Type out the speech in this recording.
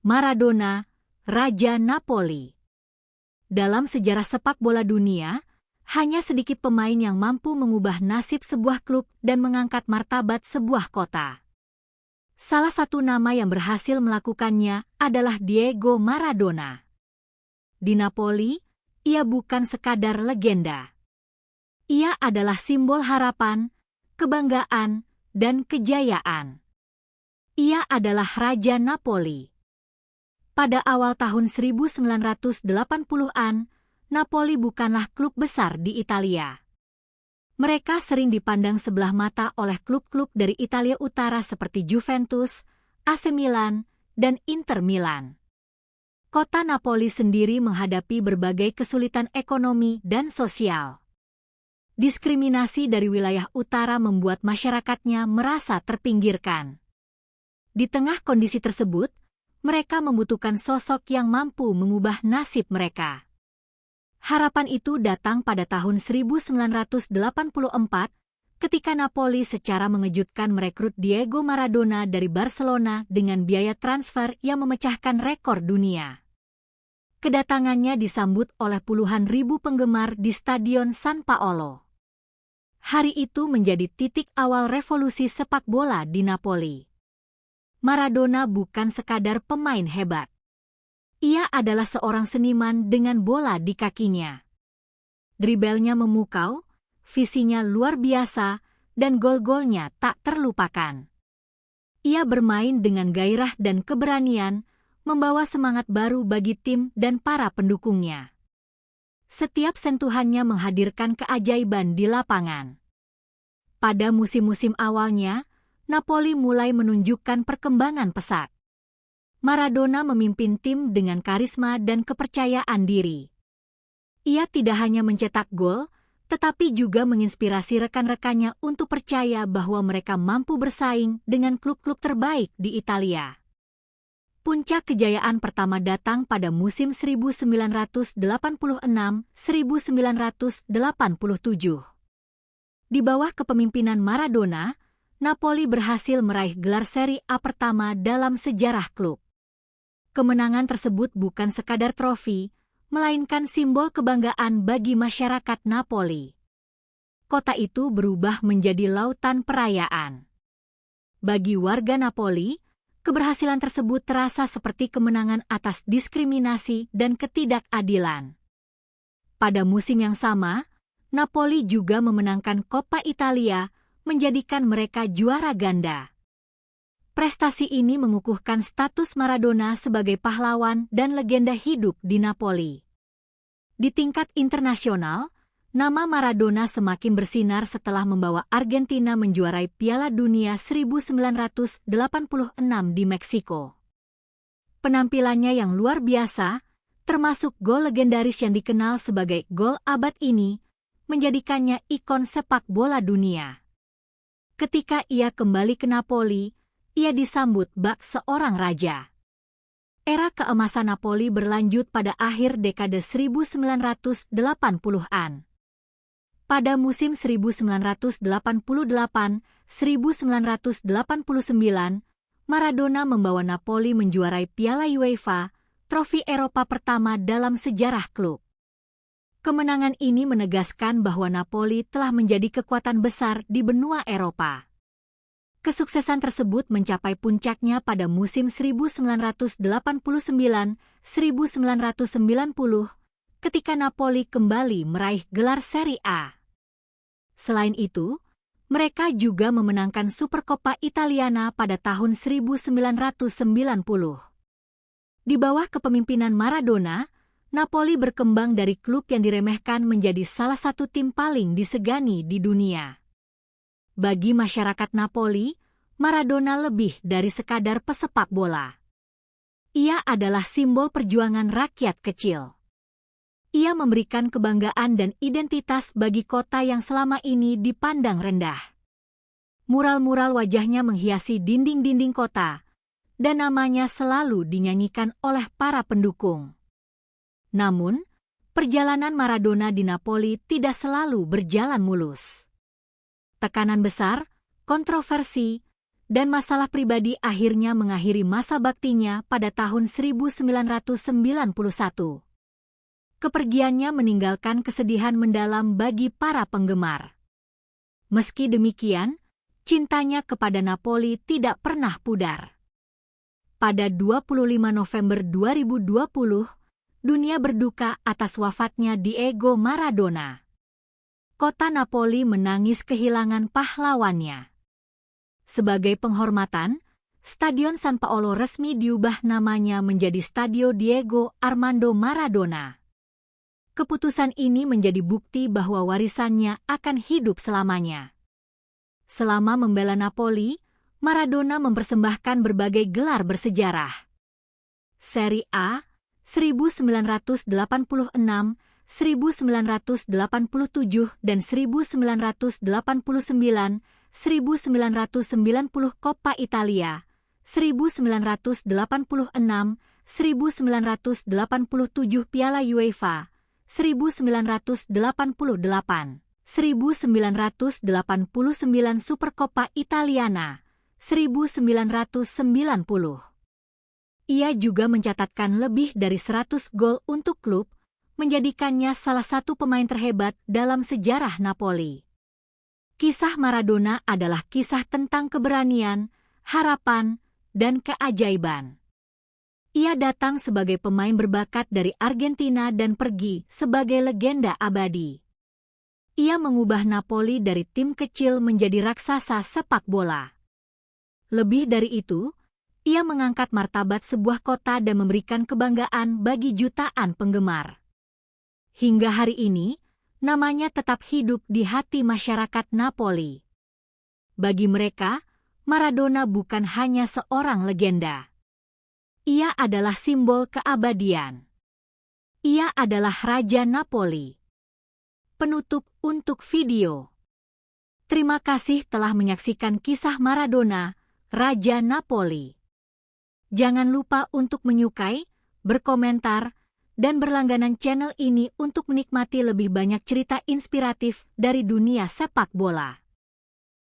Maradona, Raja Napoli. Dalam sejarah sepak bola dunia, hanya sedikit pemain yang mampu mengubah nasib sebuah klub dan mengangkat martabat sebuah kota. Salah satu nama yang berhasil melakukannya adalah Diego Maradona. Di Napoli, ia bukan sekadar legenda. Ia adalah simbol harapan, kebanggaan, dan kejayaan. Ia adalah Raja Napoli. Pada awal tahun 1980-an, Napoli bukanlah klub besar di Italia. Mereka sering dipandang sebelah mata oleh klub-klub dari Italia Utara seperti Juventus, AC Milan, dan Inter Milan. Kota Napoli sendiri menghadapi berbagai kesulitan ekonomi dan sosial. Diskriminasi dari wilayah utara membuat masyarakatnya merasa terpinggirkan. Di tengah kondisi tersebut, mereka membutuhkan sosok yang mampu mengubah nasib mereka. Harapan itu datang pada tahun 1984, ketika Napoli secara mengejutkan merekrut Diego Maradona dari Barcelona dengan biaya transfer yang memecahkan rekor dunia. Kedatangannya disambut oleh puluhan ribu penggemar di Stadion San Paolo. Hari itu menjadi titik awal revolusi sepak bola di Napoli. Maradona bukan sekadar pemain hebat. Ia adalah seorang seniman dengan bola di kakinya. Dribelnya memukau, visinya luar biasa, dan gol-golnya tak terlupakan. Ia bermain dengan gairah dan keberanian, membawa semangat baru bagi tim dan para pendukungnya. Setiap sentuhannya menghadirkan keajaiban di lapangan. Pada musim-musim awalnya, Napoli mulai menunjukkan perkembangan pesat. Maradona memimpin tim dengan karisma dan kepercayaan diri. Ia tidak hanya mencetak gol, tetapi juga menginspirasi rekan-rekannya untuk percaya bahwa mereka mampu bersaing dengan klub-klub terbaik di Italia. Puncak kejayaan pertama datang pada musim 1986-1987. Di bawah kepemimpinan Maradona, Napoli berhasil meraih gelar Serie A pertama dalam sejarah klub. Kemenangan tersebut bukan sekadar trofi, melainkan simbol kebanggaan bagi masyarakat Napoli. Kota itu berubah menjadi lautan perayaan. Bagi warga Napoli, keberhasilan tersebut terasa seperti kemenangan atas diskriminasi dan ketidakadilan. Pada musim yang sama, Napoli juga memenangkan Coppa Italia, menjadikan mereka juara ganda. Prestasi ini mengukuhkan status Maradona sebagai pahlawan dan legenda hidup di Napoli. Di tingkat internasional, nama Maradona semakin bersinar setelah membawa Argentina menjuarai Piala Dunia 1986 di Meksiko. Penampilannya yang luar biasa, termasuk gol legendaris yang dikenal sebagai gol abad ini, menjadikannya ikon sepak bola dunia. Ketika ia kembali ke Napoli, ia disambut bak seorang raja. Era keemasan Napoli berlanjut pada akhir dekade 1980-an. Pada musim 1988-1989, Maradona membawa Napoli menjuarai Piala UEFA, trofi Eropa pertama dalam sejarah klub. Kemenangan ini menegaskan bahwa Napoli telah menjadi kekuatan besar di benua Eropa. Kesuksesan tersebut mencapai puncaknya pada musim 1989-1990, ketika Napoli kembali meraih gelar Serie A. Selain itu, mereka juga memenangkan Supercoppa Italiana pada tahun 1990. Di bawah kepemimpinan Maradona, Napoli berkembang dari klub yang diremehkan menjadi salah satu tim paling disegani di dunia. Bagi masyarakat Napoli, Maradona lebih dari sekadar pesepak bola. Ia adalah simbol perjuangan rakyat kecil. Ia memberikan kebanggaan dan identitas bagi kota yang selama ini dipandang rendah. Mural-mural wajahnya menghiasi dinding-dinding kota, dan namanya selalu dinyanyikan oleh para pendukung. Namun, perjalanan Maradona di Napoli tidak selalu berjalan mulus. Tekanan besar, kontroversi, dan masalah pribadi akhirnya mengakhiri masa baktinya pada tahun 1991. Kepergiannya meninggalkan kesedihan mendalam bagi para penggemar. Meski demikian, cintanya kepada Napoli tidak pernah pudar. Pada 25 November 2020, dunia berduka atas wafatnya Diego Maradona. Kota Napoli menangis kehilangan pahlawannya. Sebagai penghormatan, Stadion San Paolo resmi diubah namanya menjadi Stadio Diego Armando Maradona. Keputusan ini menjadi bukti bahwa warisannya akan hidup selamanya. Selama membela Napoli, Maradona mempersembahkan berbagai gelar bersejarah. Serie A 1986, 1987, dan 1989, 1990 Coppa Italia, 1986, 1987 Piala UEFA, 1988, 1989 Supercoppa Italiana, 1990. Ia juga mencatatkan lebih dari 100 gol untuk klub, menjadikannya salah satu pemain terhebat dalam sejarah Napoli. Kisah Maradona adalah kisah tentang keberanian, harapan, dan keajaiban. Ia datang sebagai pemain berbakat dari Argentina dan pergi sebagai legenda abadi. Ia mengubah Napoli dari tim kecil menjadi raksasa sepak bola. Lebih dari itu, ia mengangkat martabat sebuah kota dan memberikan kebanggaan bagi jutaan penggemar. Hingga hari ini, namanya tetap hidup di hati masyarakat Napoli. Bagi mereka, Maradona bukan hanya seorang legenda. Ia adalah simbol keabadian. Ia adalah Raja Napoli. Penutup untuk video. Terima kasih telah menyaksikan kisah Maradona, Raja Napoli. Jangan lupa untuk menyukai, berkomentar, dan berlangganan channel ini untuk menikmati lebih banyak cerita inspiratif dari dunia sepak bola.